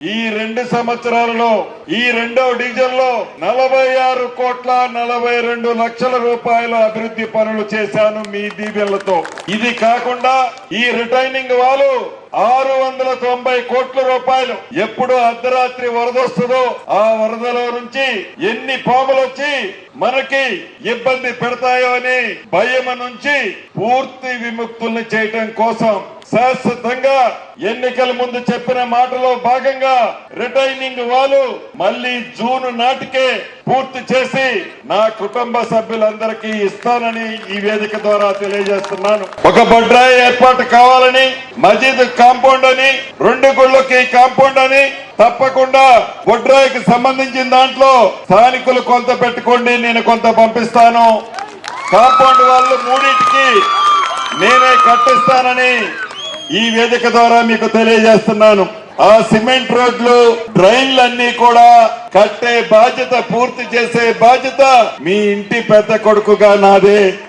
ఈ 2 సంవత్సరాలలో ఈ రెండవ డివిజన్ లో 46,42 లక్షల అభివృద్ధి పనులు చేశాను మీ దీవెనలతో. ఇది కాకుండా ఈ రిటైనింగ్ వాళ్ళు 690 కోట్ల రూపాయలు ఎప్పుడు అర్ధరాత్రి వరద వస్తుందో ఆ వరదలో నుంచి ఎన్ని పాములు వచ్చి మనకి ఇబ్బంది పెడతాయో అని భయం నుంచి పూర్తి విముక్తుల్ని చేయటం కోసం శాశ్వతంగా ఎన్నికల ముందు చెప్పిన మాటలో భాగంగా రిటైనింగ్ వాళ్ళు మళ్ళీ జూన్ నాటికే పూర్తి చేసి నా కుటుంబ సభ్యులందరికీ ఇస్తానని ఈ వేదిక ద్వారా తెలియజేస్తున్నాను. ఒక బొడ్రాయి ఏర్పాటు కావాలని, మజీద్ కాంపౌండ్ అని, 2 గుళ్ళకి కాంపౌండ్ అని, తప్పకుండా బొడ్రాయికి సంబంధించిన దాంట్లో స్థానికులు కొంత పెట్టుకోండి, నేను కొంత పంపిస్తాను. కాంపౌండ్ వాళ్ళు 3టికి నేనే కట్టిస్తానని ఈ వేదిక ద్వారా మీకు తెలియజేస్తున్నాను. ఆ సిమెంట్ రోడ్లు, డ్రైన్లన్నీ కూడా కట్టే బాధ్యత, పూర్తి చేసే బాధ్యత మీ ఇంటి పెద్ద కొడుకుగా నాదే.